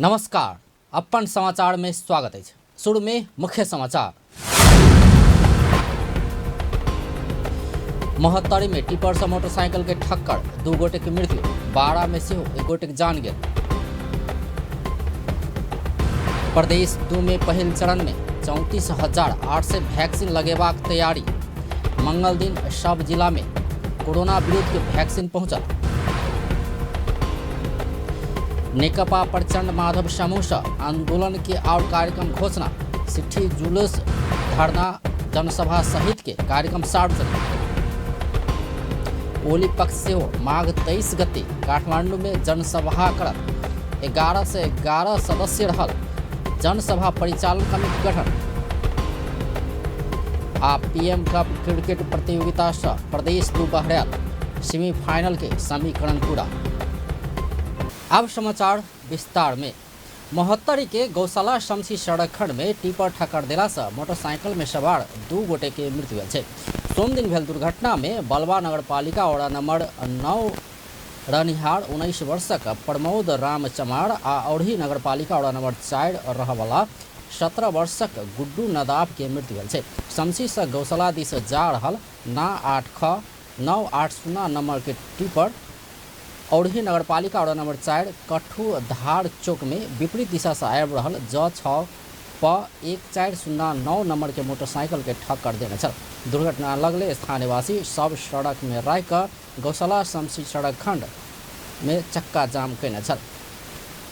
नमस्कार, अपन समाचार में स्वागत है। शुरू में मुख्य समाचार। महत्तरी में टिपर से मोटरसाइकिल के ठक्कर, 2 गोटे की मृत्यु, 12 में से 1 गोटे की जान गेल। प्रदेश 2 में पहल चरण में 34,800 वैक्सीन लगेबाक तैयारी। मंगल दिन सब जिला में कोरोना विरुद्ध के वैक्सीन पहुंचल। नेकपा प्रचंड माधव समूह से आंदोलन के और कार्यक्रम घोषणा, चिट्ठी, जुलूस, धरना, जनसभा सहित के कार्यक्रम सार्वजनिक। ओली पक्ष से माघ 23 गते काठमांडू में जनसभा करत 11 से 11 सदस्य रहल जनसभा परिचालन कमेटी गठन। आ पीएम कप क्रिकेट प्रतियोगिता से प्रदेश 2 बहरैल, सेमीफाइनल के समीकरण पूरा। अब समाचार विस्तार में। महत्तरी के गौशाला शमसी सड़क खंड में टिपर ठक्कर देला से मोटरसाइकिल में सवार 2 गोटे के मृत्यु भेल छै। सोम दिन भेल दुर्घटना में बलवा नगरपालिका वार्ड नंबर 9 रनिहार 19 वर्षक प्रमोद राम चमार आ औढ़ी नगरपालिका वार्ड नंबर 4 रहवाला 17 वर्षक गुड्डू नदाफ के मृत्यु भेल छै। शमसी से गौशाला दिस जा रहल ना 8ख 980 नंबर के टिपर औढ़ी नगरपालिका वार्ड नंबर 4 कठू धार चौक में विपरीत दिशा से आबि रहल J6 प 1409 नंबर के मोटरसाइकिल के ठक्कर देने छल। दुर्घटना लगले स्थानीय वासी सब सड़क में रह कर गौशाला शमसी सड़क खंड में चक्का जाम कैने छल।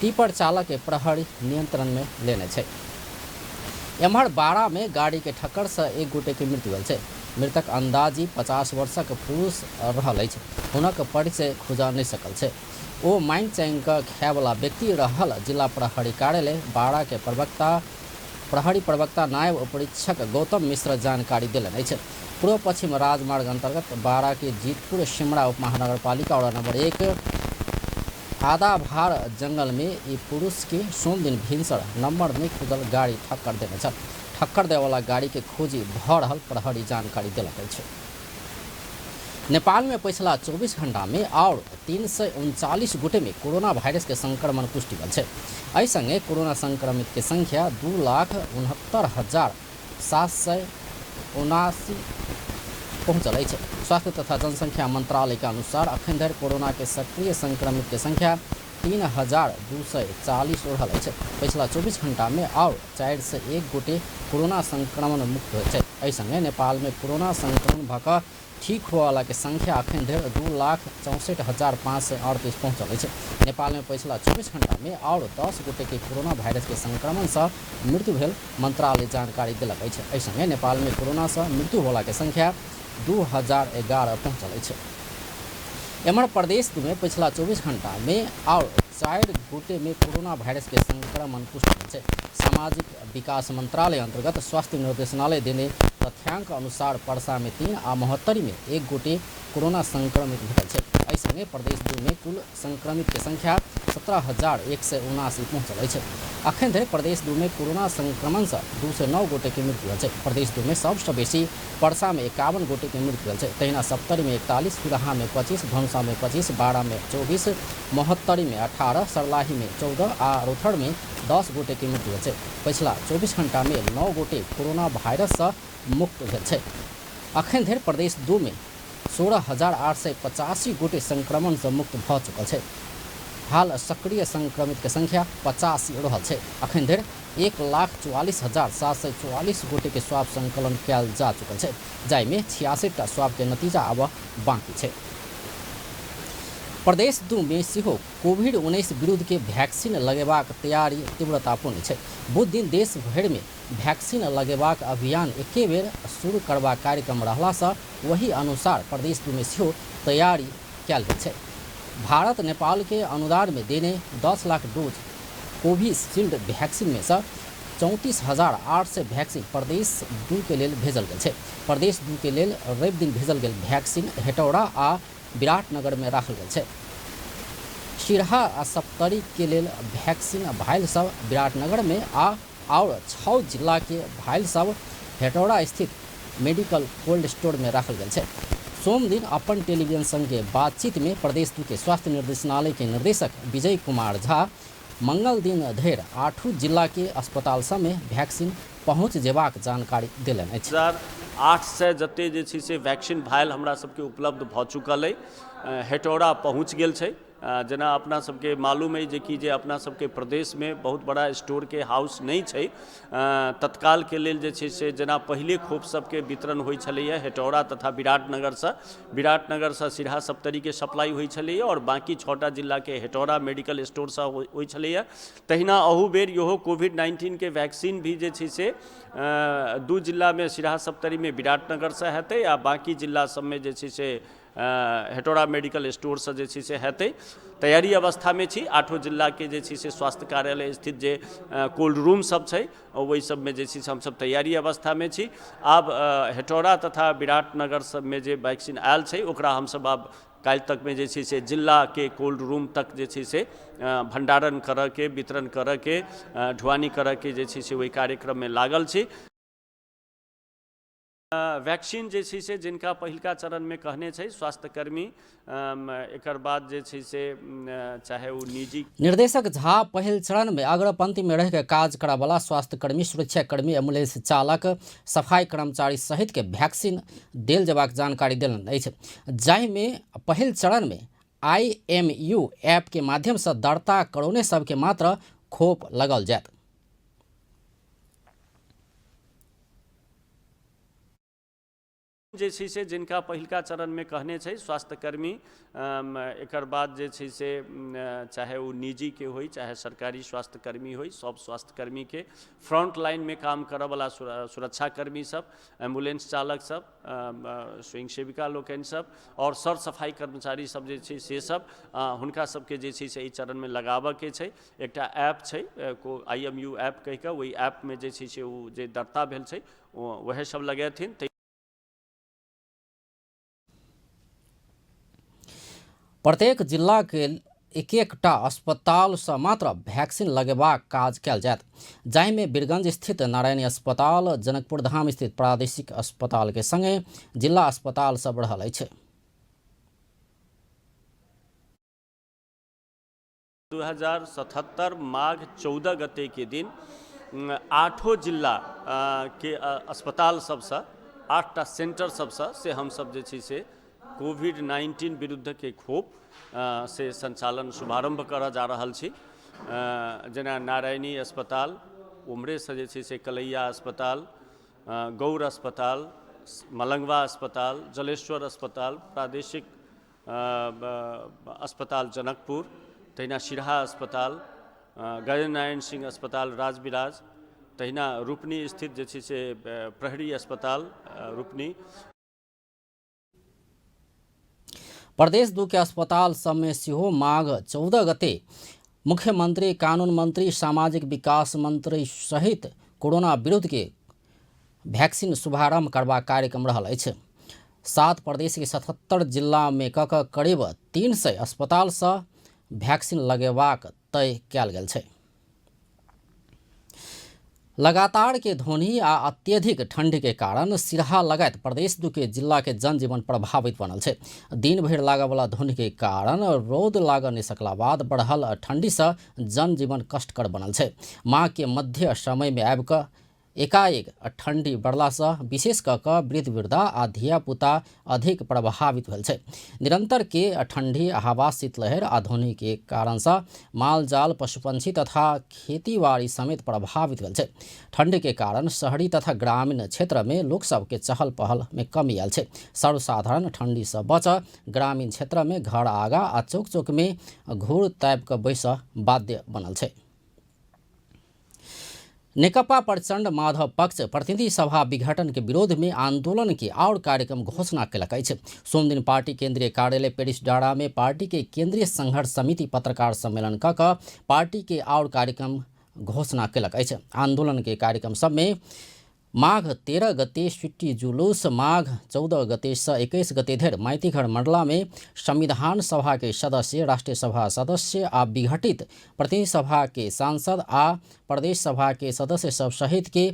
टिपर चालक के प्रहरी नियंत्रण में लेने छै। एम्हर 12 में गाड़ी के ठक्कर से 1 गोटे के मृत्यु भेल छै। मृतक अंदाजी 50 वर्षक पुरुष रहल अछि। हुनक परिचय खुजा नहीं सकल छै। ओ माइन चैंग खाय वाला व्यक्ति रहल। जिला प्रहरी कार्यालय 12 के प्रहरी प्रवक्ता नायब उपरीक्षक गौतम मिश्र जानकारी दिलन अछि। पूर्व पश्चिम राजमार्ग अंतर्गत 12 के जीतपुर सिमरा उप महानगरपालिका वार्ड नंबर 1 आधा भार जंगल में ई पुरुष के सोम दिन भिनसर नंबर नहीं खुदल गाड़ी ठक्कर देने छल। ठक्कर दे वाला गाड़ी के खोजी भ रहल प्रहरी जानकारी दिलक अछि। नेपाल में पिछला 24 घंटा में और 339 गोटे में कोरोना वायरस के संक्रमण पुष्टि भेल छै। एहि संगे कोरोना संक्रमित के संख्या 2,69,779 पहुंचल अछि। स्वास्थ्य तथा जनसंख्या मंत्रालय के अनुसार अखन धरि कोरोना के सक्रिय संक्रमित के संख्या 3,240 रहल अछि। पिछला 24 घंटा में और 4 से 1 गोटे कोरोना संक्रमण मुक्त होइ छै। एहि संगे नेपाल में कोरोना संक्रमण भऽ कऽ ठीक होए वाला के संख्या अखन धरि 2,64,538 पहुंचल अछि। नेपाल में पिछला 24 घंटा में और 10 गोटे के कोरोना वायरस के संक्रमण से मृत्यु भेल मंत्रालय जानकारी दिलक अछि। एहि संगे नेपाल में कोरोना से मृत्यु होला के संख्या 2011 पहुंचल अछि। एम्हर प्रदेश में पिछला 24 घंटा में और 4 गोटे में कोरोना वायरस के संक्रमण पुष्टि भेल छै। सामाजिक विकास मंत्रालय अंतर्गत स्वास्थ्य निर्देशनालय देने तथ्यांक अनुसार परसा में 3 आ महत्तरी में 1 गोटे कोरोना संक्रमित भेल छै। एहि संगे प्रदेश 2 में कुल संक्रमित के संख्या 17,179 पहुंचल अछि। अखन धरि प्रदेश 2 में कोरोना संक्रमण से 209 गोटे के मृत्यु भेल छै। प्रदेश 2 में सबसे बेसी परसा में 51 गोटे के मृत्यु भेल छै। तहिना सप्तरी में 41, फिरहा में 25, धनुषा में 25, बारा में 24, महत्तरी में 18, सरलाही में 14 आ रोथड़ में 10 गोटे के मृत्यु भेल छै। पिछला 24 घंटा में 9 गोटे कोरोना वायरस से मुक्त भेल छै। अखन धरि प्रदेश 2 में 16,885 गोटे संक्रमण से मुक्त भऽ चुकल छै। हाल सक्रिय संक्रमित के संख्या 50 रहल छै। अखन धरि 1,44,744 गोटे के स्वाब संकलन कयल जा चुकल छै, जाहिमे 86टा स्वाब के नतीजा आब बाकी छै। प्रदेश 2 में सेहो कोविड-19 विरुद्ध के वैक्सीन लगेबाक तैयारी तीव्रतापूर्ण छै। बुध दिन देश भरि में वैक्सीन लगेबाक अभियान एके बेर शुरू करबाक कार्यक्रम रहला से वही अनुसार प्रदेश 2 में सेहो तैयारी कयल गेल छै। भारत नेपाल के अनुदान में देने 10 लाख डोज कोविशील्ड वैक्सीन में से 34,800 वैक्सीन प्रदेश 2 के लेल भेजल गेल छै। प्रदेश 2 के लेल रवि दिन भेजल गेल वैक्सीन हेटौड़ा आ विराटनगर में राखल गेल छै। सिरहा आ सप्तरी के लेल वैक्सीन भाइल सब विराटनगर में और 6 जिला के भाइल सब हेटौड़ा स्थित मेडिकल कोल्ड स्टोर में राखल गेल छै। सोम दिन अपन टेलीविजन संग के बातचीत में प्रदेश 2 के स्वास्थ्य निर्देशनालय के निर्देशक विजय कुमार झा मंगल दिन धरि 8 जिला के अस्पताल सब में वैक्सीन पहुँच जेबाक जानकारी देलनि अछि। 800 जते जे छै से वैक्सीन भायल हमरा सबके उपलब्ध भऽ चुकल अइ, हेटौड़ा पहुँच गेल छै। जेना अपना सबके मालूम है कि जे अपना सबके प्रदेश में बहुत बड़ा स्टोर के हाउस नहीं छै, तत्काल के लेल जे छै से जेना पहिले खोप सबके वितरण होइ छलैए हेटौड़ा तथा विराटनगर से सिरहा सप्तरी के सप्लाई होइ छलैए और बाकी 6टा जिला के हेटौड़ा मेडिकल स्टोर से होइ छलैए। तहिना अहू बेर इहो कोविड-19 के वैक्सीन भी जे छै से 2 जिला में सिरहा सप्तरी में विराटनगर से हेतै आ बाकी जिला सब में जे छै से हेटौड़ा मेडिकल स्टोर से जे छै से हेतै। तैयारी अवस्था में छी। 8 जिला के जे छै से स्वास्थ्य कार्यालय स्थित जे कोल्ड रूम सब छै वही सब में जे छै से हमसब तैयारी अवस्था में छी। आब हेटौड़ा तथा विराटनगर सब में जे वैक्सीन आयल छै ओकरा हमसब आब काल्हि तक में जे छै से जिला के कोल्ड रूम तक जे छै से भंडारण करऽ के, वितरण करऽ के, ढुआनी करऽ के जे छै से ओहि कार्यक्रम में लागल छी। वैक्सीन जे छै से जिनका पहिलका चरण में कहने छै स्वास्थ्यकर्मी, एकर बाद जे छै से चाहे वो निजी। निर्देशक झा पहिल चरण में अग्रपंक्ति में रह के काज करय वाला स्वास्थ्यकर्मी, सुरक्षाकर्मी, एम्बुलेंस चालक, सफाई कर्मचारी सहित के वैक्सीन देल जेबाक जानकारी देलनि अछि, जाहि में पहिल चरण में IMU ऐप के माध्यम से दर्ता करौने सबके मात्र खोप लगल जायत। जे छै से जिनका पहिलका चरण में कहने छै स्वास्थ्यकर्मी, एकर बाद जे छै से चाहे वो निजी के होई चाहे सरकारी स्वास्थ्यकर्मी होई, सब स्वास्थ्यकर्मी के फ्रंट लाइन में काम करऽ वाला सुरक्षाकर्मी सब, एम्बुलेंस चालक सब, स्वयं सेविका लोकनि सब और सर सफाई कर्मचारी सब जे छै से सब हुनका सबके जे छै से ई चरण में लगाबऽ के छै। एकटा ऐप छै IMU ऐप कहि कऽ, ओहि ऐप में जे छै से ओ जे दर्ता भेल छै वह सब लगेथिन। प्रत्येक जिला के एक-एकटा अस्पताल से मात्र वैक्सीन लगेबाक काज कयल जायत, जाहि में बीरगंज स्थित नारायणी अस्पताल, जनकपुर धाम स्थित प्रादेशिक अस्पताल के संगे जिला अस्पताल सब रहल अछि। 2077 माघ 14 गते के दिन 8 जिला के अस्पताल सबसे 8टा सेंटर सबसे से हम सब जे छै से कोविड-19 विरुद्ध के खोप से संचालन शुभारंभ करऽ जा रहल छी। जेना नारायणी अस्पताल, उमरे से जे छै से कलैया अस्पताल, गौर अस्पताल, मलंगवा अस्पताल, जलेश्वर अस्पताल, प्रादेशिक अस्पताल जनकपुर, तहिना सिरहा अस्पताल, गजेंद्र नारायण सिंह अस्पताल राजबिराज, तहिना रूपनी स्थित जे छै से प्रहरी अस्पताल रूपनी। प्रदेश 2 के अस्पताल सब में सेहो माघ 14 गते मुख्यमंत्री, कानून मंत्री, सामाजिक विकास मंत्री सहित कोरोना विरुद्ध के वैक्सीन शुभारंभ करबाक कार्यक्रम रहल अछि। 7 प्रदेश के 77 जिला में करीब 300 अस्पताल से वैक्सीन लगेबाक तय कयल गेल छै। लगातार के धुंधी आ अत्यधिक ठंडी के कारण सिरहा लगायत प्रदेश 2 के जिला के जनजीवन प्रभावित बनल छै। दिन भर लागय वाला धुंध के कारण रौद लागऽ नहि सकला बाद बढ़ल ठंडी से जनजीवन कष्टकर बनल छै। माह के मध्य समय में आबि कऽ एकाएक ठंडी बढ़ला से विशेष कऽ कऽ वृद्ध वृद्धा आ धिया पुता अधिक प्रभावित भेल छै। निरंतर के ठंडी हवा, शीतलहर आ धुंधी के कारण से माल जाल, पशु पंछी तथा खेती बाड़ी समेत प्रभावित भेल छै। ठंडी के कारण शहरी तथा ग्रामीण क्षेत्र में लोक सब के चहल पहल में कमी आयल छै। सर्वसाधारण ठंडी से बचऽ ग्रामीण क्षेत्र में घर आगा आ चौक चौक में घूर तापि कऽ बैसऽ बाध्य बनल छै। नेकपा प्रचंड माधव पक्ष प्रतिनिधि सभा विघटन के विरोध में आंदोलन के और कार्यक्रम घोषणा कयलक अछि। सोम दिन पार्टी केंद्रीय कार्यालय पेरिस डाँडा में पार्टी के केंद्रीय संघर्ष समिति पत्रकार सम्मेलन कऽ कऽ पार्टी के और कार्यक्रम घोषणा कयलक अछि। आंदोलन के कार्यक्रम सब में माघ 13 गते सिट्टी जुलूस, माघ 14 गते से 21 गते धरि माइतीघर मंडला में संविधान सभा के सदस्य, राष्ट्रीय सभा सदस्य आ विघटित प्रतिनिधि सभा के सांसद आ प्रदेश सभा के सदस्य सब सहित के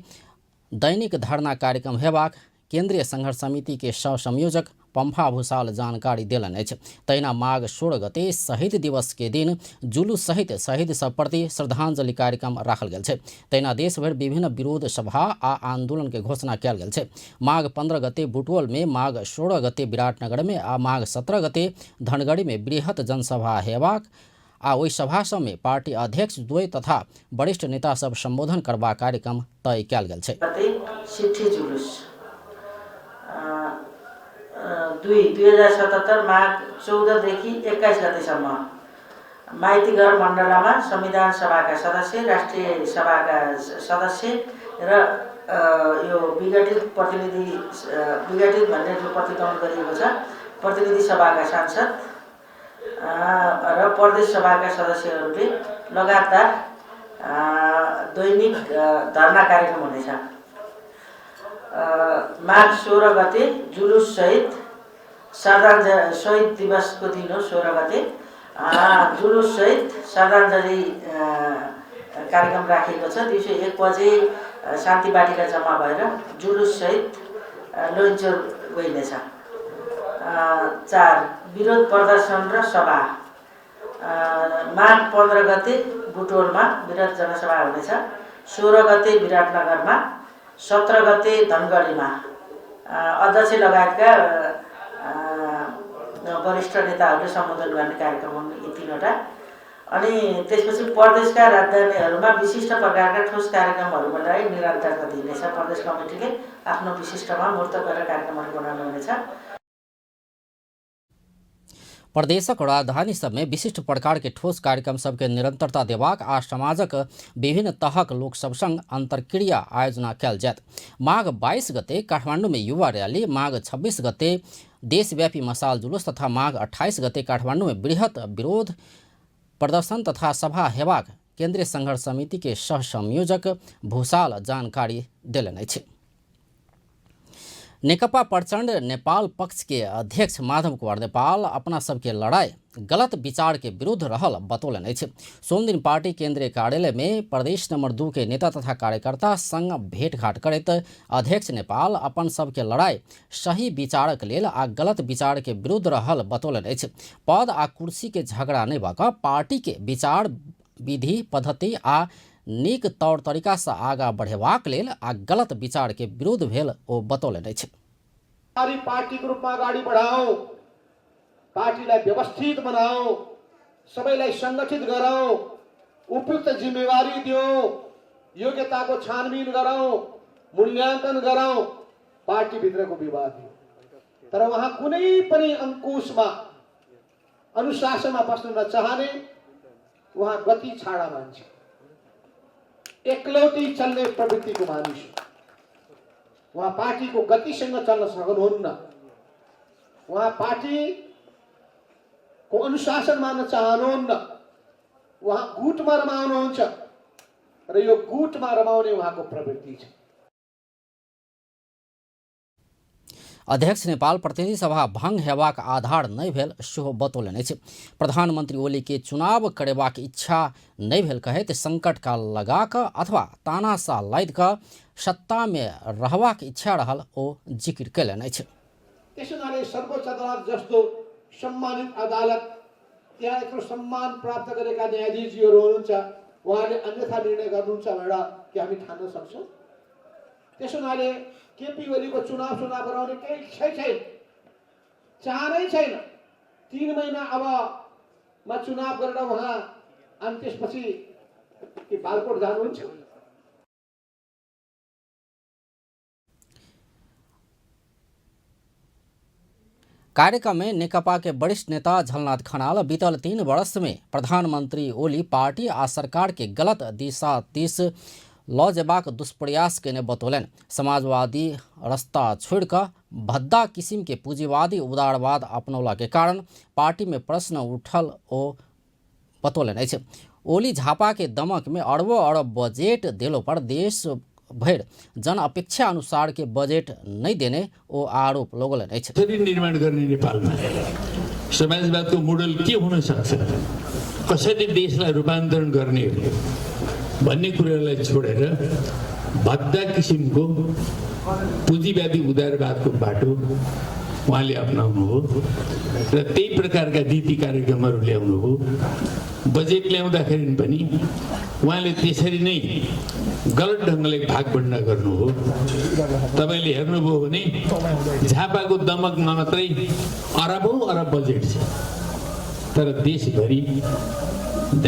दैनिक धरना कार्यक्रम हेबाक केंद्रीय संघर्ष समिति के सह संयोजक पंफा भूषाल जानकारी देलन अछि। तहिना माघ 16 गते शहीद दिवस के दिन जुलूस सहित शहीद सब प्रति श्रद्धांजलि कार्यक्रम राखल गेल छै। तहिना देश भरि विभिन्न विरोध सभा आ आंदोलन के घोषणा कयल गेल छै। माघ 15 गते बुटवल में, माघ 16 गते विराटनगर में आ माघ 17 गते धनगढ़ी में बृहत जनसभा हेबाक आ ओहि सभा सब में पार्टी अध्यक्ष द्वय तथा वरिष्ठ नेता सब संबोधन करबा कार्यक्रम तय कयल गेल छै। 2077 माघ 14 देखि 21 गतेसम्म माइतीघर मण्डलामा संविधान सभाका सदस्य, राष्ट्रिय सभाका सदस्य र यो विघटित भन्ने जो प्रतिगमन गरिएको छ, प्रतिनिधि सभाका सांसद र प्रदेश सभाका सदस्यहरूले लगातार दैनिक धरना कार्यक्रम हुनेछ। माघ 16 गते जुलुस सहित शहीद दिवसको दिन हो। 16 गते जुलुस सहित श्रद्धाञ्जलि कार्यक्रम राखिएको छ। दिउँसो 1 बजे शान्ति बाटिका जम्मा भएर जुलुस सहित लोन्चौर गइनेछ। 4 विरोध प्रदर्शन र सभा। माघ 15 गते बुटवलमा विरोध जनसभा हुनेछ। 16 गते विराटनगरमा, 17 गते धनगढीमा अध्यक्ष लगायतका वरिष्ठ नेताहरूले सम्बोधन गर्ने कार्यक्रम हुन् यी तीनवटा। अनि त्यसपछि प्रदेशका राजधानीहरूमा विशिष्ट प्रकारका ठोस कार्यक्रमहरूलाई निरन्तरता दिइनेछ। प्रदेश कमिटीले आफ्नो विशिष्टमा मूर्त गरेर कार्यक्रमहरू बनाउनु हुनेछ। प्रदेशक राजधानी सब में विशिष्ट प्रकार के ठोस कार्यक्रम सबके निरंतरता देबाक आ समाजक विभिन्न तहक लोक सब संग अंतरक्रिया आयोजना कयल जायत। माघ 22 गते काठमांडू में युवा रैली, माघ 26 गते देशव्यापी मसाल जुलूस तथा माघ 28 गते काठमांडू में बृहत विरोध प्रदर्शन तथा सभा हेबाक केंद्रीय संघर्ष समिति के सह संयोजक भूषाल जानकारी देलन अछि। नेकपा प्रचंड नेपाल पक्ष के अध्यक्ष माधव कुमार नेपाल अपना सबके लड़ाई गलत विचार के विरुद्ध रहल बतौलन अछि। सोम दिन पार्टी केंद्रीय कार्यालय में प्रदेश नंबर 2 के नेता तथा कार्यकर्ता संग भेंटघाट करैत अध्यक्ष नेपाल अपन सबके लड़ाई सही विचारक लेल आ गलत विचार के विरुद्ध रहल बतौलन अछि। पद आ कुर्सी के झगड़ा नहीं भऽ कऽ पार्टी के विचार, विधि, पद्धति आ नीक तौर तरीका से आगा बढ़ेबाक लेल आ गलत विचार के विरुद्ध भेल ओ बतौलन अछि। पार्टी को रूपमा अगाडि बढाऊ, पार्टीलाई व्यवस्थित बनाऊ, सबैलाई संगठित गराऊ, उपयुक्त जिम्मेवारी दिऊ, योग्यताको छानबिन गराऊ, मूल्याङ्कन गराऊ, पार्टी भित्रको विवाद दिऊ। तर उहाँ कुनै पनि अंकुशमा अनुशासनमा बस्न नचाहने, उहाँ गति छाडा मान्छे, एकलौटी चल्ने प्रवृत्तिको मानिस। वहाँ पार्टी को गतिसँग चल्न सक्नुहुन्न। वहाँ पार्टी को अनुशासन मान्न चाहनुहुन्न। वहाँ गुटमा रमाउनुहुन्छ र यो गुटमा रमाउने उहाँको प्रवृत्ति छ। अध्यक्ष नेपाल प्रतिनिधि सभा भंग हेबाक आधार नहीं भेल सेहो बतौलन अछि। प्रधानमंत्री ओली के चुनाव करेबाक इच्छा नहीं भेल कहैत संकट काल लगा कऽ अथवा तानाशाह लादि कऽ सत्ता में रहबाक इच्छा रहल ओ जिक्र कयलनि अछि। त्यसैले सर्वोच्च अदालत जस्तो सम्मानित अदालत, त्यहाँ यत्रो सम्मान प्राप्त गरेका न्यायाधीशजीहरू हुनुहुन्छ, उहाँले अन्यथा निर्णय गर्नुहुन्छ भनेर के हामी ठान्न सक्छौँ? त्यसैले केपी ओलीको चुनाव गराउने केही इच्छै छैन, चाहनै छैन। 3 महिना अब मा चुनाव गरेर उहाँ अनि त्यसपछि के बालकोट जानुहुन्छ? कार्यक्रम में नेकपा के वरिष्ठ नेता झलनाथ खनाल बीतल 3 वर्ष में प्रधानमंत्री ओली पार्टी आ सरकार के गलत दिशा दिस लऽ जेबाक दुष्प्रयास केने बतौलन। समाजवादी रास्ता छोड़ कऽ भद्दा किस्म के पूंजीवादी उदारवाद अपनौला के कारण पार्टी में प्रश्न उठल ओ बतौलन अछि। ओली झापा के दमक में अरबों अरब बजट देलो पर देश भर जन अपेक्षा अनुसार के बजट नहीं देने ओ आरोप लगौलन अछि। निर्माण गर्ने नेपालमा समाजवादको मोडल के हुन सक्छ, कसरी देशलाई रूपान्तरण गर्ने भन्ने कुरालाई छोडेर भद्दा किसिमको पुँजीवादी उदारवादको बाटो उहाँले अपनाउनु हो र त्यही प्रकारका नीति कार्यक्रमहरू ल्याउनु हो। बजेट ल्याउँदाखेरि पनि उहाँले त्यसरी नै गलत ढङ्गले भागभण्डा गर्नु हो। तपाईँले हेर्नुभयो भने झापाको दमकमा मात्रै अरबौँ अरब बजेट छ, तर देशभरि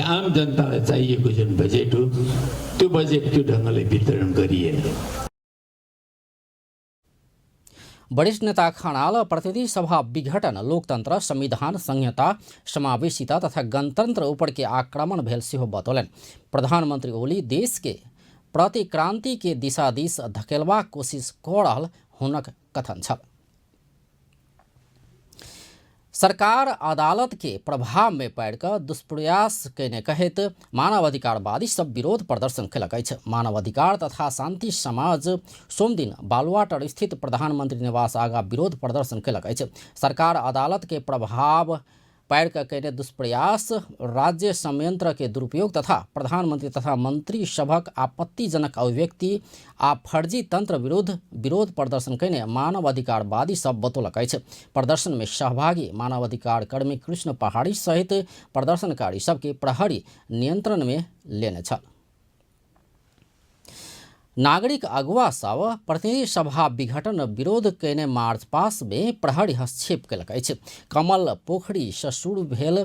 आम जनतालाई चाहिएको जुन बजेट हो त्यो बजेट त्यो ढङ्गले वितरण गरिएन। वरिष्ठ नेता खनाल प्रतिनिधि सभा विघटन, लोकतंत्र, संविधान, संहिता, समावेशिता तथा गणतंत्र ऊपर के आक्रमण भेल सेहो बतौलन। प्रधानमंत्री ओली देश के प्रति क्रांति के दिशा दिस धकेलबाक कोशिश कऽ रहल हुनक कथन छल। सरकार अदालत के प्रभाव में पड़ कऽ दुष्प्रयास कयने कहैत मानवाधिकारवादी सब विरोध प्रदर्शन केलक अछि। मानवाधिकार तथा शांति समाज सोम दिन बालुवाटार स्थित प्रधानमंत्री निवास आगा विरोध प्रदर्शन केलक अछि। सरकार अदालत के प्रभाव पैर का कयने दुष्प्रयास, राज्य संयंत्र के दुरुपयोग तथा प्रधानमंत्री तथा मंत्री सभक आपत्तिजनक अभिव्यक्ति आ फर्जी तंत्र विरुद्ध विरोध प्रदर्शन कयने मानवाधिकारवादी सब बतौलक अछि। प्रदर्शन में सहभागी मानवाधिकार कर्मी कृष्ण पहाड़ी सहित प्रदर्शनकारी सबके प्रहरी नियंत्रण में लेने छल। नागरिक अगुवा सब प्रतिनिधि सभा विघटन विरोध कयने मार्च पास में प्रहरी हस्तक्षेप केलक अछि। कमल पोखरी से शुरू भेल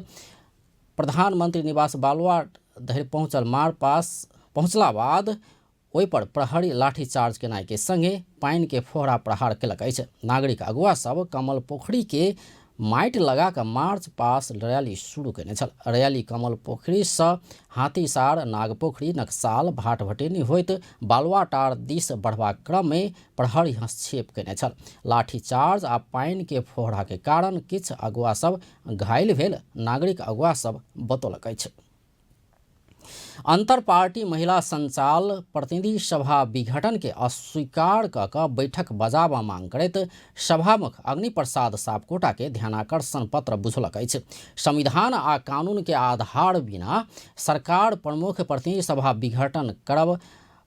प्रधानमंत्री निवास बालुवाट धरि पहुंचल मार्च पास पहुंचला बाद ओहि पर प्रहरी लाठीचार्ज केनाइ के संगे पानि के फोहरा प्रहार केलक अछि। नागरिक अगुवा सब कमल पोखरी के माइट लगा कर मार्च पास रैली शुरू केने छल। रैली कमल पोखरी से हाथीसार, नागपोखरी, नक्साल, भाटभटेनी होइत बालुवाटार दिस बढ़बाक क्रम में प्रहरी हस्तक्षेप केने छल। लाठीचार्ज आ पानि के फोहरा के कारण किछु अगुवा सब घायल भेल नागरिक अगुवा सब बतौलक अछि। अंतर पार्टी महिला संचाल प्रतिनिधि सभा विघटन के अस्वीकार कऽ कऽ बैठक बजाबा मांग करैत सभामुख अग्निप्रसाद सापकोटा के ध्यानाकर्षण पत्र बुझलक अछि। संविधान आ कानून के आधार बिना सरकार प्रमुख प्रतिनिधि सभा विघटन करब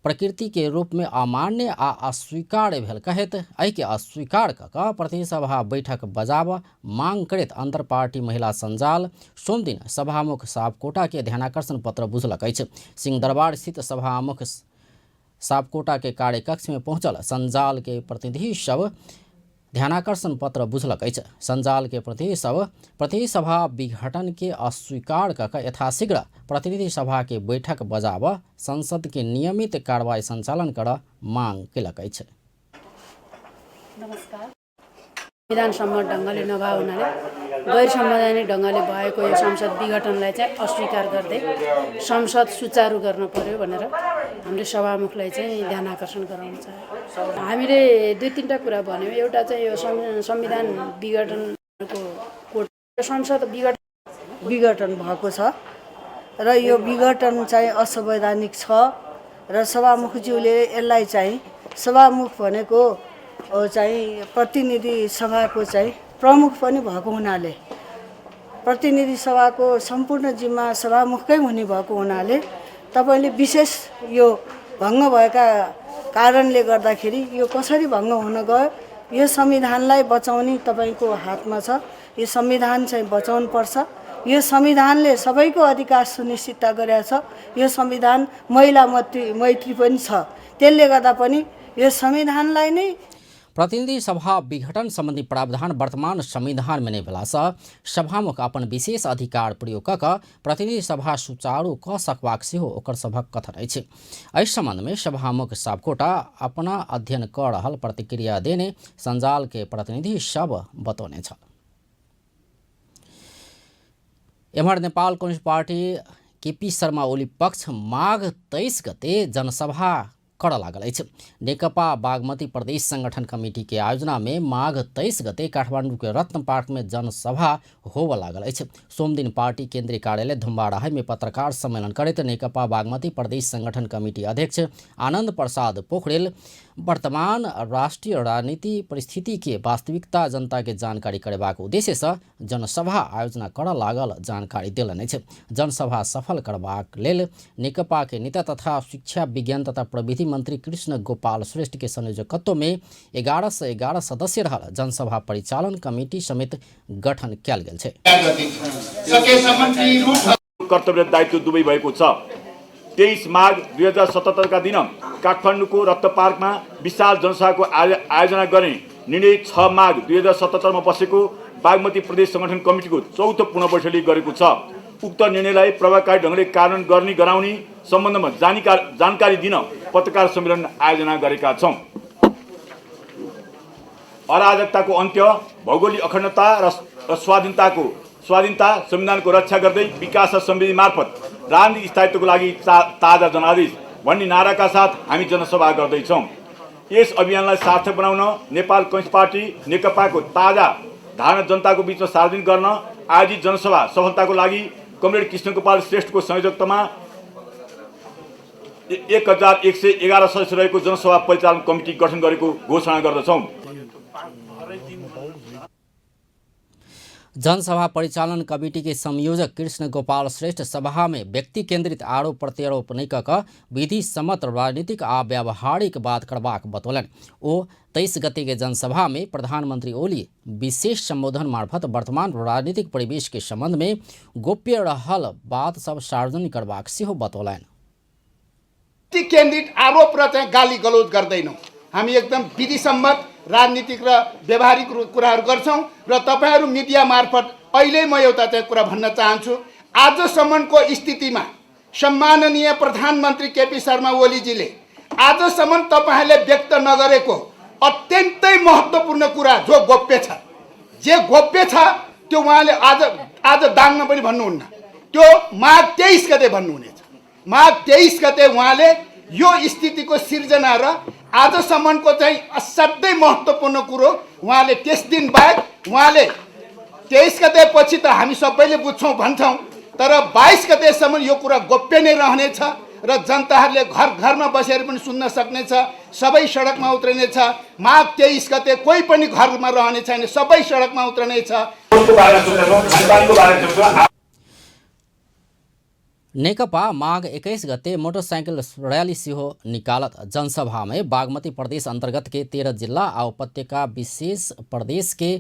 प्रकृति के रूप में अमान्य आ अस्वीकार्य भेल कहैत एहि के अस्वीकार कऽ कऽ प्रतिनिधि सभा बैठक बजाबा मांग करैत अंतर पार्टी महिला संजाल सोम दिन सभामुख सापकोटा के ध्यानाकर्षण पत्र बुझलक अछि। सिंहदरबार स्थित सभामुख सापकोटा के कार्यकक्ष में पहुंचल संजाल के प्रतिनिधि सब ध्यानाकर्षण पत्र बुझलक अछि। संजाल के प्रतिनिधि सभा विघटन के अस्वीकार कऽ कऽ यथाशीघ्र प्रतिनिधि सभा के बैठक बजाबा संसद के नियमित कार्रवाई संचालन कर मांग केलक अछि। नमस्कार। संविधान सम्मत ढङ्गले नभए हुनाले गैर संवैधानिक ढङ्गले भएको यो संसद विघटनलाई चाहिँ अस्वीकार गर्दै संसद सुचारू गर्न पर्यो भनेर हामीले सभामुखलाई चाहिँ ध्यान आकर्षण गराउन चाह्यौँ। हामीले दुई तीनटा कुरा भन्यौँ। एउटा चाहिँ यो संविधान विघटनको कोर्ट संसद विघटन भएको छ र यो विघटन चाहिँ असंवैधानिक छ र सभामुखज्यूले यसलाई चाहिँ सभामुख भनेको चाहिँ प्रतिनिधि सभाको चाहिँ प्रमुख पनि भएको हुनाले प्रतिनिधि सभाको सम्पूर्ण जिम्मा सभामुखकै हुने भएको हुनाले तपाईले विशेष यो भङ्ग भएका कारणले गर्दाखेरि यो कसरी भङ्ग हुन गयो यो संविधानलाई बचाउने तपाईको हातमा छ। यो संविधान चाहिँ बचाउनु पर्छ। यो संविधानले सबैको अधिकार सुनिश्चित गरेको छ। यो संविधान महिला मैत्री पनि छ। त्यसले गर्दा पनि यो संविधानलाई नै प्रतिनिधि सभा विघटन संबंधी प्रावधान वर्तमान संविधान में नहीं भेलासँ सभामुख अपन विशेष अधिकार प्रयोग कऽ कऽ प्रतिनिधि सभा सुचारू कऽ सकबाक सेहो ओकर सभक कथन अछि। एहि संबंध में सभामुख सापकोटा अपना अध्ययन कऽ रहल प्रतिक्रिया देने संजाल के प्रतिनिधि सब बतौने छल। एम्हर नेपाल कम्युनिस्ट पार्टी केपी शर्मा ओली पक्ष माघ 23 गते जनसभा कर लागल अछि। नेकपा बागमती प्रदेश संगठन कमेटी के आयोजना में माघ 23 गते काठमाडौँ के रत्न पार्क में जनसभा होब लागल अछि। सोम दिन पार्टी केंद्रीय कार्यालय धुम्बाराही में पत्रकार सम्मेलन करैत नेकपा बागमती प्रदेश संगठन कमेटी अध्यक्ष आनंद प्रसाद पोखरेल वर्तमान राष्ट्रीय राजनीति परिस्थिति के वास्तविकता जनता के जानकारी करबाक उद्देश्य से जनसभा आयोजना कर लागल जानकारी देलनि अछि। जनसभा सफल करबाक लेल नेकपा के नेता तथा शिक्षा विज्ञान तथा प्रविधि मंत्री कृष्ण गोपाल श्रेष्ठ के संयोजकत्व में 1111 सदस्य रहल जनसभा परिचालन कमेटी समेत गठन किया गेल छै। कर्तव्य दायित्व दुवै भएको छ। 23 माघ 2077 का दिन काठमाडौँको रक्त पार्कमा विशाल जनसभाको आयोजना गर्ने निर्णय 6 माघ 2077 मा बसेको बागमती प्रदेश संगठन कमिटीको चौथो पुनः बैठकले गरेको छ। उक्त निर्णयलाई प्रभावकारी ढङ्गले कार्यान्वयन गराउने सम्बन्धमा जानकारी दिन पत्रकार सम्मेलन आयोजना गरेका छौं। अराजकताको अन्त्य, भौगोलिक अखण्डता र स्वाधीनता संविधानको रक्षा गर्दै विकास र समृद्धि मार्फत राजनीतिक स्थायित्वको लागि ताजा जनादेश भन्ने नाराका साथ हामी जनसभा गर्दैछौँ। यस अभियानलाई सार्थक बनाउन नेपाल कम्युनिस्ट पार्टी नेकपाको ताजा धारणा जनताको बीचमा सार्वजनिक गर्न आयोजित जनसभा सफलताको लागि कमरेड कृष्ण गोपाल श्रेष्ठको संयोजकत्वमा 1111 सदस्य रहेको जनसभा परिचालन कमिटी गठन गरेको घोषणा गर्दछौँ। जनसभा परिचालन कमेटी के संयोजक कृष्ण गोपाल श्रेष्ठ सभा में व्यक्ति केंद्रित आरोप प्रत्यारोप नहीं कऽ विधि सम्मत राजनीतिक आ व्यावहारिक बात करबाक बतौलन। ओ 23 गते के जनसभा में प्रधानमंत्री ओली विशेष संबोधन मार्फत वर्तमान राजनीतिक परिवेश के संबंध में गोप्य रहल बात सब सार्वजनिक करबाक सेहो बतौलन। व्यक्ति केन्द्रित आरोप र चाहिँ गाली गलौज गर्दैनौँ। हामी एकदम विधि सम्मत राजनीतिक र व्यवहारिक कुराहरू गर्छौँ र तपाईहरू मिडिया मार्फत अहिले म एउटा चाहिँ कुरा भन्न चाहन्छु। आजसम्मको स्थितिमा सम्माननीय प्रधानमन्त्री केपी शर्मा ओलीजीले आजसम्म तपाईहरूले व्यक्त नगरेको अत्यन्तै महत्त्वपूर्ण कुरा जो गोप्य छ, जे गोप्य छ त्यो उहाँले आज दाङमा पनि भन्नुहुन्न, त्यो माघ 23 गते भन्नुहुनेछ। माघ 23 गते उहाँले यो स्थितिको सिर्जना र आजसम्मको चाहिँ असाध्यै महत्त्वपूर्ण कुरो उहाँले त्यस दिन बाहेक उहाँले 23 गते पछि त हामी सबैले बुझ्छौँ भन्छौँ, तर 22 गतेसम्म यो कुरा गोप्य नै रहनेछ र जनताहरूले घर घरमा बसेर पनि सुन्न सक्नेछ, सबै सडकमा उत्रिनेछ। माघ 23 गते कोही पनि घरमा रहने छैन, सबै सडकमा उत्रनेछ। नेकपा माघ 21 गते मोटरसाइकिल रैली सेहो निकालत जनसभा में बागमती प्रदेश अंतर्गत के 13 जिला आ उपत्यका विशेष प्रदेश के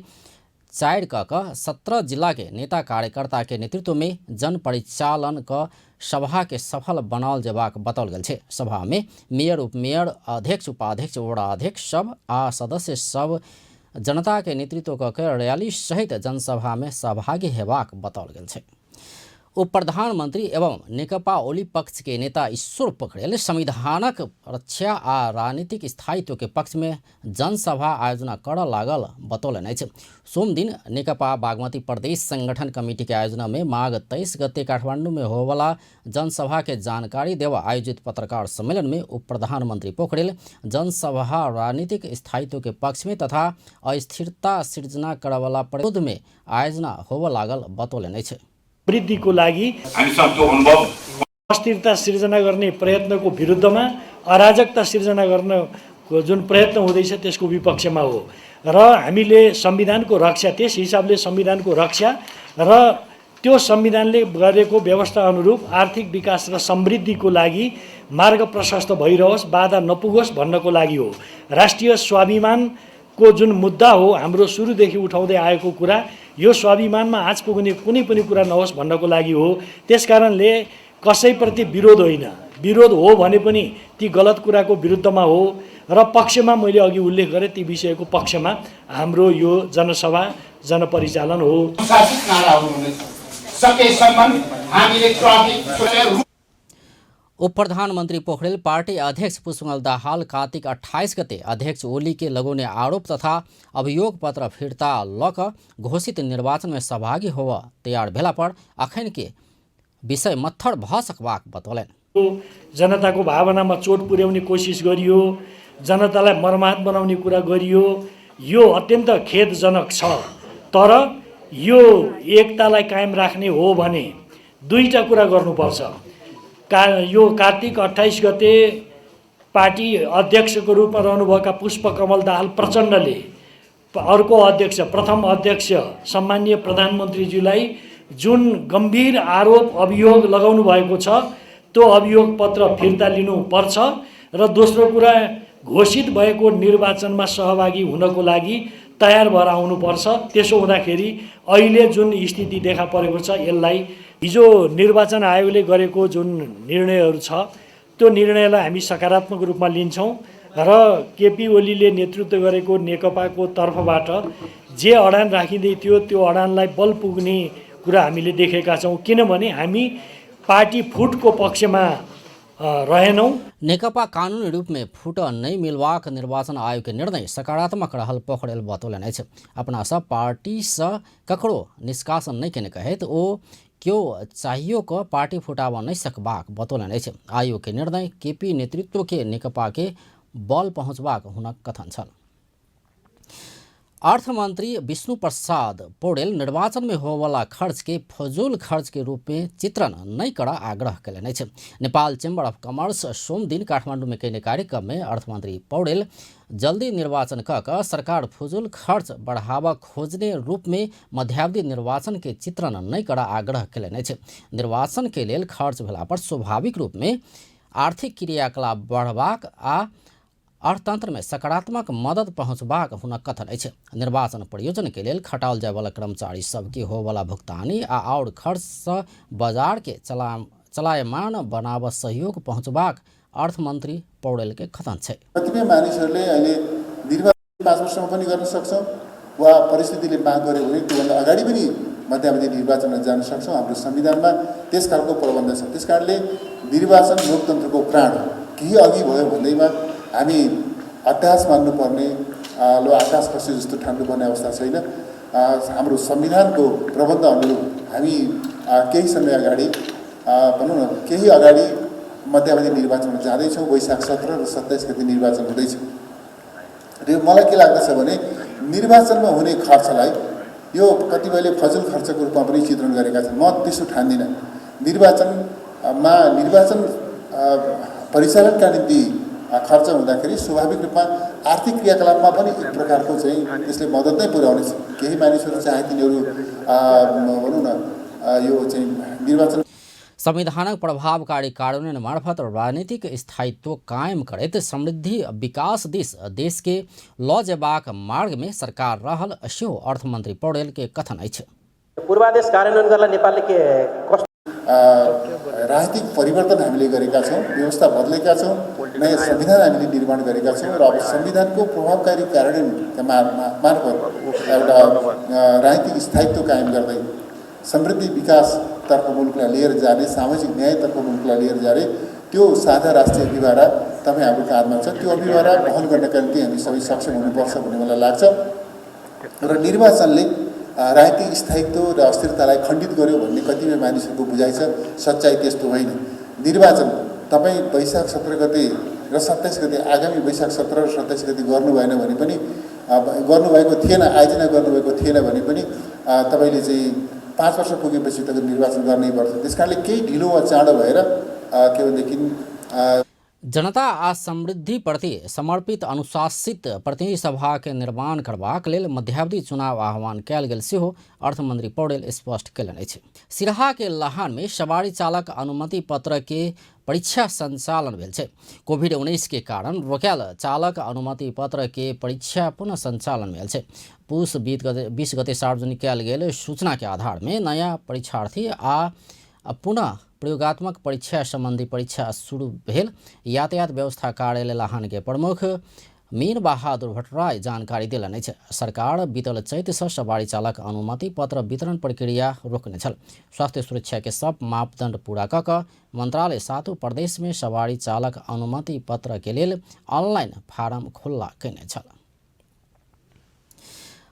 4 कऽ 17 जिला के नेता कार्यकर्ता के नेतृत्व में जन परिचालन क सभा के सफल बनाओल जेबाक बताओल गेल छै। सभा में मेयर, उपमेयर, अध्यक्ष, उपाध्यक्ष, वड़ा अध्यक्ष सब आ सदस्य सब जनता के नेतृत्व कऽ रैली सहित जनसभा में सहभागी हेबाक बताओल गेल छै। उप प्रधानमंत्री एवं नेकपा ओली पक्ष के नेता ईश्वर पोखरेल संविधानक रक्षा आ राजनीतिक स्थायित्व के पक्ष में जनसभा आयोजना कर लागल बतौलन अछि। सोम दिन नेकपा बागमती प्रदेश संगठन कमेटी के आयोजना में माघ 23 गते काठमांडू में होवाला जनसभा के जानकारी देवा आयोजित पत्रकार सम्मेलन में उप प्रधानमंत्री पोखरेल जनसभा राजनीतिक स्थायित्व के पक्ष में तथा अस्थिरता सिर्जना करवाला विरोध में आयोजना होवा लागल बतौलन अछि। वृद्धिको लागि अस्थिरता सिर्जना गर्ने प्रयत्नको विरुद्धमा अराजकता सिर्जना गर्नको जुन प्रयत्न हुँदैछ त्यसको विपक्षमा हो र हामीले संविधानको रक्षा, त्यस हिसाबले संविधानको रक्षा र त्यो संविधानले गरेको व्यवस्था अनुरूप आर्थिक विकास र समृद्धिको लागि मार्ग प्रशस्त भइरहोस्, बाधा नपुगोस् भन्नको लागि हो। राष्ट्रिय स्वाभिमानको जुन मुद्दा हो, हाम्रो सुरुदेखि उठाउँदै आएको कुरा, यो स्वाभिमानमा आँच पुग्ने कुनै पनि कुरा नहोस् भन्नको लागि हो। त्यसकारणले कसैप्रति विरोध होइन, विरोध हो भने पनि ती गलत कुराको विरुद्धमा हो र पक्षमा मैले अघि उल्लेख गरेँ ती विषयको पक्षमा हाम्रो यो जनसभा जनपरिचालन हो। उप प्रधानमंत्री पोखरेल पार्टी अध्यक्ष पुष्पकमल दाहाल कार्तिक 28 गते अध्यक्ष ओली के लगोने आरोप तथा अभियोग पत्र फिर्ता लऽ घोषित निर्वाचन में सहभागी होवा तैयार भेला पर अखन के विषय मत्थर भ सकबाक बतौलन। जनताको भावनामा चोट पुर्याउने कोसिस गरियो, जनतालाई मर्माहत बनाउने कुरा गरियो, यो अत्यन्त खेदजनक छ। तर यो एकतालाई कायम राख्ने हो भने दुईटा कुरा गर्नुपर्छ। यो कार्तिक 28 गते पार्टी अध्यक्षको रूपमा रहनुभएका पुष्पकमल दाहाल प्रचण्डले अर्को अध्यक्ष, प्रथम अध्यक्ष सम्माननीय प्रधानमन्त्रीज्यूलाई जुन गम्भीर आरोप अभियोग लगाउनु भएको छ त्यो अभियोग पत्र फिर्ता लिनुपर्छ र दोस्रो कुरा घोषित भएको निर्वाचनमा सहभागी हुनको लागि तयार भएर आउनुपर्छ। त्यसो हुँदाखेरि अहिले जुन स्थिति देखा परेको छ यसलाई हिजो निर्वाचन आयोगले गरेको जुन निर्णयहरू छ त्यो निर्णयलाई हामी सकारात्मक रूपमा लिन्छौँ र केपी ओलीले नेतृत्व गरेको नेकपाको तर्फबाट जे अडान राखिँदै थियो त्यो अडानलाई बल पुग्ने कुरा हामीले देखेका छौँ। किनभने हामी पार्टी फुटको पक्षमा रहेनौँ। नेकपा कानूनी रूप में फूट नहीं मिलवाक निर्वाचन आयोग के निर्णय सकारात्मक रहल पोखरेल बतौलन अछि। अपना सब पार्टी से ककरो निष्कासन नहीं केने कहैत ओ क्यों चाहियो को पार्टी फुटाव नहीं सकबाक बतौलन अछि। आयोग के निर्णय केपी नेतृत्व के नेकपा के बल पहुँचबाक हुनक कथन छल। अर्थमंत्री विष्णु प्रसाद पौडेल निर्वाचन में होवाला खर्च के फजूल खर्च के रूप में चित्रण नहीं करा आग्रह कयलनि अछि। नेपाल चेम्बर ऑफ कॉमर्स सोम दिन काठमांडू में कयने कार्यक्रम में अर्थमंत्री पौडेल जल्दी निर्वाचन कऽ सरकार फजूल खर्च बढ़ावा खोजने रूप में मध्यावधि निर्वाचन के चित्रण नहीं करा आग्रह कयलनि अछि। निर्वाचन के लेल खर्च भेला पर स्वाभाविक रूप में आर्थिक क्रियाकलाप बढ़बाक आ अर्थतंत्र में सकारात्मक मदद पहुँचबाक हुनक कथन अछि। निर्वाचन प्रयोजन के लेल खटाल जाय वाला कर्मचारी सबके होवाला भुगतानी और खर्च से बाजार के चलायमान बनाव सहयोग पहुँचबाक अर्थमंत्री पौडेल के कथन छै। कतिपय मानिसहरूले अहिले निर्वाचन 5 वर्षमा पनि गर्न सक्छौँ वा परिस्थितिले माग गर्यो भने त्योभन्दा अगाडि पनि मध्यावधि निर्वाचनमा जान सक्छौँ। हाम्रो संविधानमा त्यस खालको प्रबन्ध छ। त्यसकारणले निर्वाचन लोकतन्त्रको प्राण हो। केही अघि भयो भन्दैमा हामी अट्टहास मान्नुपर्ने लो आकाश खसे जस्तो ठान्नुपर्ने अवस्था छैन। हाम्रो संविधानको प्रबन्ध अनुरूप हामी केही समय अगाडि भनौँ न केही अगाडि मध्यावधि निर्वाचनमा जाँदैछौँ। वैशाख 17 र 27 गते निर्वाचन हुँदैछ। र मलाई के लाग्दछ भने निर्वाचनमा हुने खर्चलाई यो कतिपयले फजुल खर्चको रूपमा पनि चित्रण गरेका छन्। म त्यसो ठान्दिनँ। निर्वाचन परिचालनका निम्ति खर्च हुँदाखेरि स्वाभाविक रूपमा आर्थिक क्रियाकलापमा पनि एक प्रकारको चाहिँ त्यसले मद्दत नै पुर्याउनेछ। केही मानिसहरू चाहे तिनीहरू भनौँ न यो चाहिँ निर्वाचन संविधानक प्रभावकारी कार्यान्वयन मार्फत राजनीतिक स्थायित्व कायम करैत समृद्धि विकास दिस देश के लऽ जेबाक मार्ग में सरकार रहल सेहो अर्थमंत्री पौडेल के कथन अछि। पूर्वादेश कार्यान्वयन गर्न नेपालले के राजनीतिक परिवर्तन हामीले गरेका छौँ। व्यवस्था बदलेका छौँ। नयाँ संविधान हामीले निर्माण गरेका छौँ र अब संविधानको प्रभावकारी कार्यान्वयन मार्फत एउटा राजनीतिक स्थायित्व कायम गर्दै समृद्धि विकासतर्फ मुलुकलाई लिएर जाने, सामाजिक न्यायतर्फ मुलुकलाई लिएर जाने त्यो साझा राष्ट्रिय अभिभारा तपाईँ हाम्रो काँधमा छ। त्यो अभिभारा वहन गर्नका निम्ति हामी सबै सक्षम हुनुपर्छ भन्ने मलाई लाग्छ। र निर्वाचनले राजनीतिक स्थायित्व र अस्थिरतालाई खण्डित गर्यो भन्ने कतिपय मानिसहरूको बुझाइ छ। सच्चाइ त्यस्तो होइन। निर्वाचन तपाईँ वैशाख 17 गते र 27 गते आगामी वैशाख 17 र 27 गते गर्नु भएन भने पनि गर्नुभएको थिएन, आयोजना गर्नुभएको थिएन भने पनि तपाईँले चाहिँ 5 वर्ष पुगेपछि त निर्वाचन गर्नै पर्छ। त्यसकारणले केही ढिलो वा चाँडो भएर के भनेदेखि जनता आ समृद्धि प्रति समर्पित अनुशासित प्रतिनिधि सभा के निर्माण करबाक लेल मध्यावधि चुनाव आह्वान कयल गेल सेहो अर्थमंत्री पौडेल स्पष्ट कयलनि अछि। सिरहा के लहान में सवारी चालक अनुमति पत्र के परीक्षा संचालन भेल छै। कोविड-19 के कारण रोकायल चालक अनुमति पत्र के परीक्षा पुनः संचालन भेल छै। पुष 20 गते सार्वजनिक कयल गेल सूचना के आधार में नया परीक्षार्थी आ पुनः प्रयोगात्मक परीक्षा संबंधी परीक्षा शुरू भेल। यातायात व्यवस्था कार्यालय लाहन के प्रमुख मीन बहादुर भट्टराई जानकारी दिलनि अछि। सरकार बीतल चैत से सवारी चालक अनुमति पत्र वितरण प्रक्रिया रोकने छल। स्वास्थ्य सुरक्षा के सब मापदंड पूरा कऽ मंत्रालय 7 प्रदेश में सवारी चालक अनुमति पत्र के लेल ऑनलाइन फार्म खुला कयने छल।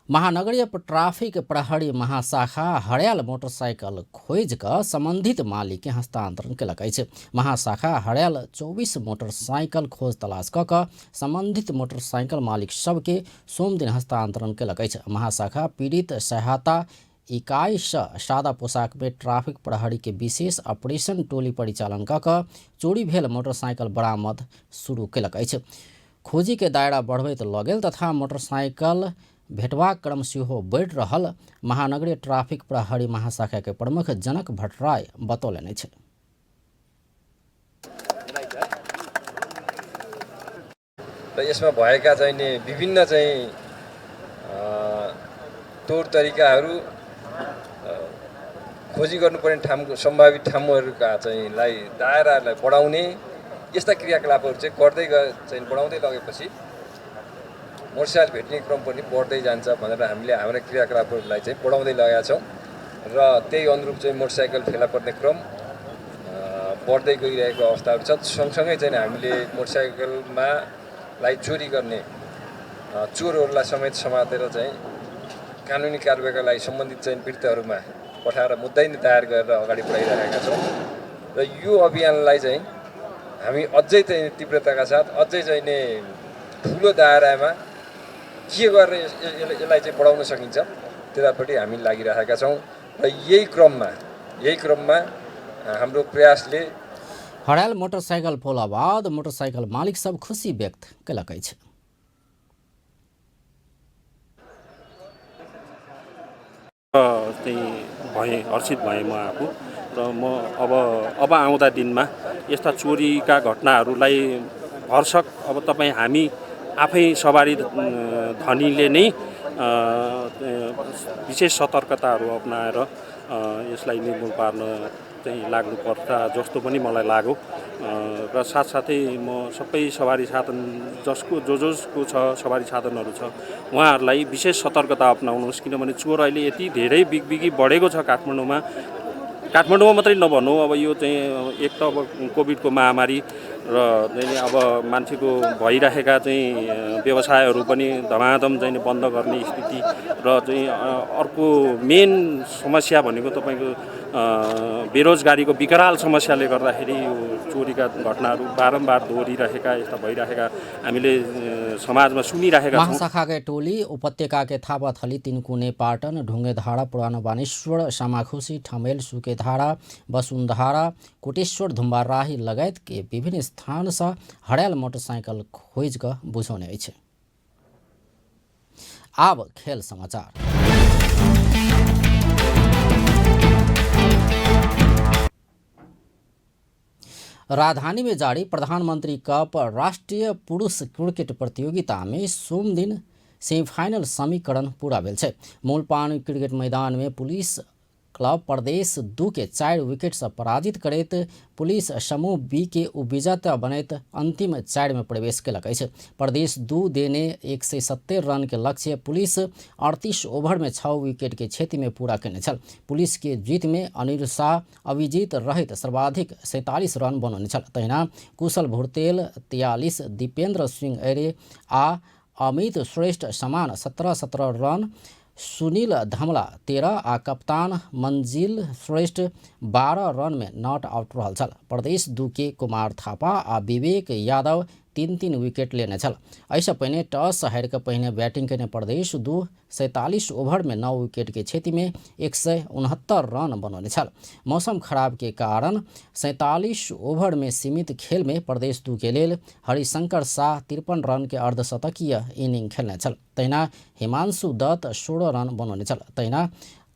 महानगरीय ट्राफिक प्रहरी महाशाखा हड़ायल मोटरसाइकिल खोज कऽ संबंधित मालिक के हस्तांतरण केलक अछि। महाशाखा हड़ायल 24 मोटरसाइकिल खोज तलाश कऽ संबंधित मोटरसाइकिल मालिक सबके सोम दिन हस्तांतरण केलक अछि। महाशाखा पीड़ित सहायता इकाई से सादा पोशाक में ट्राफिक प्रहरी के विशेष ऑपरेशन टोली परिचालन कऽ चोरी भेल मोटरसाइकिल बरामद शुरू केलक अछि। खोजी के दायरा बढ़बैत लऽ गेल तथा मोटरसाइकिल भेटबाक क्रम सेहो बढ़ि रहल महानगरीय ट्राफिक प्रहरी महाशाखा के प्रमुख जनक भट्टराई बतौलनि अछि। र यसमा भएका चाहिँ नि विभिन्न चाहिँ तौर तरिकाहरू खोजी गर्नुपर्ने ठाउँको सम्भावित ठाउँहरूका चाहिँ दायरालाई बढाउने यस्ता क्रियाकलापहरू चाहिँ गर्दै चाहिँ बढाउँदै लगेपछि मोटरसाइकल भेट्ने क्रम पनि बढ्दै जान्छ भनेर हामीले हाम्रा क्रियाकलापहरूलाई चाहिँ बढाउँदै लगेका छौँ र त्यही अनुरूप चाहिँ मोटरसाइकल फेला पर्ने क्रम बढ्दै गइरहेको अवस्थाहरू छ। सँगसँगै चाहिँ हामीले मोटरसाइकलमा चोरी गर्ने चोरहरूलाई समेत समातेर चाहिँ कानुनी कारबाहीका लागि सम्बन्धित चाहिँ पीडितहरूमा पठाएर मुद्दै दायर गरेर अगाडि बढाइरहेका छौँ र यो अभियानलाई चाहिँ हामी अझै चाहिँ तीव्रताका साथ अझै चाहिँ नि ठुलो दायरामा के गरेर यसलाई चाहिँ बढाउन सकिन्छ त्यसपट्टि हामी लागिरहेका छौँ र यही क्रममा हाम्रो प्रयासले हड़ायल मोटरसाइकिल फोला बाद मोटरसाइकिल मालिक सब खुशी व्यक्त कयलक अछि। भएँ हर्षित भएँ म आफू र म अब आउँदा दिनमा यस्ता चोरीका घटनाहरूलाई भरसक अब तपाईँ हामी आफै सवारी धनीले नै विशेष सतर्कताहरू अपनाएर यसलाई निर्मूल पार्न चाहिँ लाग्नुपर्छ जस्तो पनि मलाई लाग्यो र साथसाथै म सबै सवारी साधन जसको छ सवारी साधनहरू छ उहाँहरूलाई विशेष सतर्कता अपनाउनुहोस् किनभने चोर अहिले यति धेरै बिगबिगी बढेको छ काठमाडौँमा मात्रै नभनौँ अब यो चाहिँ एक त अब कोभिडको महामारी र अब मान्छेको भइरहेका चाहिँ व्यवसायहरू पनि धमाधम चाहिँ बन्द गर्ने स्थिति र चाहिँ अर्को मेन समस्या भनेको तपाईँको बेरोजगारीको विकराल समस्याले गर्दाखेरि यो चोरीका घटनाहरू बारम्बार दोहोरिरहेका यस्ता भइरहेका हामीले समाजमा सुनिरहेका छौँ। महाशाखाकै टोली उपत्यकाकै थापाथली तिनकुने पाटन ढुङ्गेधारा पुरानो बानेश्वर सामाखुसी ठमेल सुकेधारा वसुन्धरा कोटेश्वर धुम्बाराही लगायत के विभिन्न स्थान से हड़ायल मोटरसाइकिल खोज कर बुझौने अछि। आब खेल समाचार। राजधानी में जारी प्रधानमंत्री कप राष्ट्रीय पुरुष क्रिकेट प्रतियोगिता में सोम दिन सेमीफाइनल समीकरण पूरा भेल छै। मूलपान क्रिकेट मैदान में पुलिस क्लब प्रदेश 2 के 4 विकेट से पराजित करैत पुलिस समूह बी के उपविजेता बनैत अंतिम 4 में प्रवेश कयलक अछि। प्रदेश 2 देने 170 रन के लक्ष्य पुलिस 38 ओवर में 6 विकेट के क्षति में पूरा कयने छल। पुलिस के जीत में अनिल शाह अविजित रहित सर्वाधिक 47 रन बनौने छल। तहिना कुशल भुरतेल 43, दीपेंद्र सिंह एरे आ अमित श्रेष्ठ समान 17-17 रन, सुनील धमला 13 आ कप्तान मंजिल श्रेष्ठ 12 रन में नॉट आउट रहल छल। प्रदेश 2 के कुमार थापा आ विवेक यादव 3-3 विकेट लेने छल। ऐसे पहिने टॉस हारि के पहिने बैटिंग केने प्रदेश 2 47 ओवर में 9 विकेट के क्षति में 169 रन बनौने छल। मौसम खराब के कारण 47 ओवर में सीमित खेल में प्रदेश 2 के लेल हरिशंकर शाह 53 रन के अर्धशतकीय इनिंग खेलने छल। तहिना हिमांशु दत्त 16 रन बनौने छल। तहिना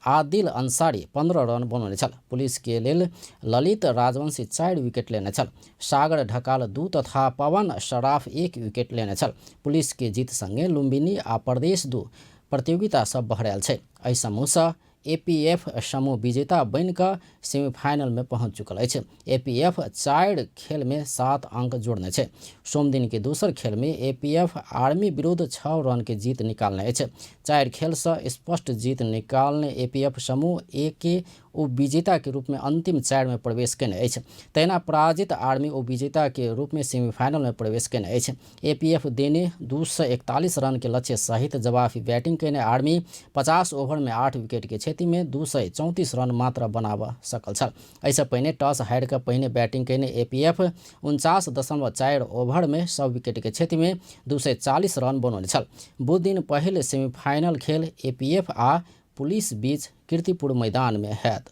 आदिल अंसारी 15 रन बनौने छल। पुलिस के लेल ललित राजवंशी 4 विकेट लेने छल। सागर ढकाल 2 तथा पवन शराफ 1 विकेट लेने छल। पुलिस के जीत संगे लुम्बिनी आ प्रदेश 2 प्रतियोगिता सब बहरायल छै। एहि समूह से एपीएफ समूह विजेता बनिकऽ सेमीफाइनल में पहुंच चुकल अछि। एपीएफ 4 खेल में 7 अंक जोड़ने छै। सोम दिन के दोसर खेल में एपीएफ आर्मी विरुद्ध 6 रन के जीत निकालने अछि। 4 खेल से स्पष्ट जीत निकालने एपीएफ समूह ए के उपविजेता के रूप में अंतिम 4 में प्रवेश केने अछि। तहिना पराजित आर्मी उपविजेता के रूप में सेमीफाइनल में प्रवेश केने अछि। एपीएफ देने 241 रन के लक्ष्य सहित जवाबी बैटिंग केने आर्मी 50 ओवर में 8 विकेट के क्षति में 234 रन मात्र बनाब सकल छल। ऐसे पहिने टॉस हारि के पहिने बैटिंग केने एपीएफ 49.4 ओवर में 100 विकेट के क्षति में 240 रन बनौने छल। बुध दिन पहिल सेमीफाइनल खेल एपीएफ आ पुलिस बीच कीर्तिपुर मैदान में हैत।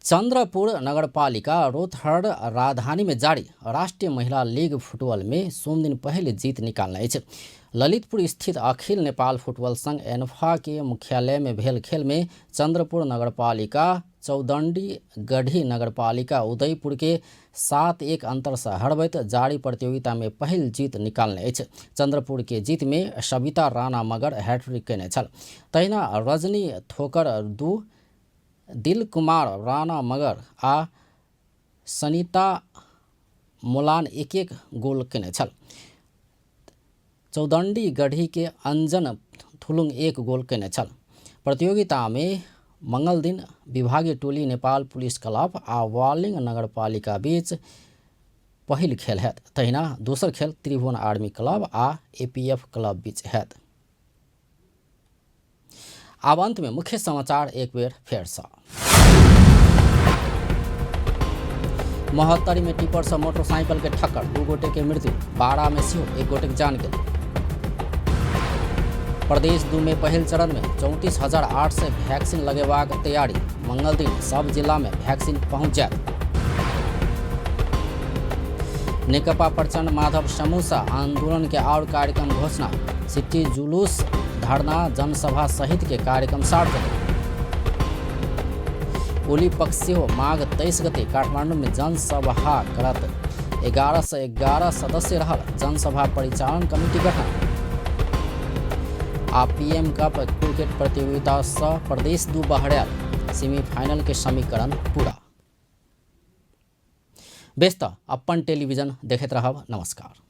चंद्रपुर नगरपालिका रोथहर राजधानी में जारी राष्ट्रीय महिला लीग फुटबॉल में सोम दिन पहले जीत निकालने अछि। ललितपुर स्थित अखिल नेपाल फुटबॉल संघ एन्फा के मुख्यालय में भेल खेल में चंद्रपुर नगरपालिका चौदंडी गढ़ी नगरपालिका उदयपुर के 7-1 अंतर से हरबैत जारी प्रतियोगिता में पहल जीत निकालने अछि। चंद्रपुर के जीत में सविता राणा मगर हैट्रिक केने छल। तहिना रजनी थोकर 2, दिल कुमार राणा मगर आ सनिता मुलान 1-1 गोल केने छल। चौदंडी गढ़ी के अंजन थुलुंग 1 गोल केने छल। प्रतियोगिता में मंगल दिन विभागीय टोली नेपाल पुलिस क्लब आ वालिङ नगरपालिका बीच पहिल खेल हैत। तहिना दोसर खेल त्रिभुवन आर्मी क्लब आ एपीएफ क्लब बीच हैत। अब अंत में मुख्य समाचार एक बेर फेर सँ। महोत्तरी में टिपर से मोटरसाइकिल के ठक्कर 2 गोटे के मृत्यु, 12 में सेहो 1 गोटे के जान गेल। प्रदेश 2 में पहल चरण में 34,800 वैक्सीन लगेबाक तैयारी, मंगल दिन सब जिला में वैक्सीन पहुंच जायत। नेकपा प्रचंड माधव समूसा आंदोलन के और कार्यक्रम घोषणा, सिटी जुलूस धरना जनसभा सहित के कार्यक्रम सार्वजनिक। ओली पक्ष सेहो माघ 23 गते काठमांडू में जनसभा करत। 11 से 11 सदस्य रहल जनसभा परिचालन कमेटी गठन। आ पीएम कप क्रिकेट प्रतियोगिता से प्रदेश 2 बहरैल, सेमीफाइनल के समीकरण पूरा। बेस्त अपन टेलीविजन देखैत रहब। नमस्कार।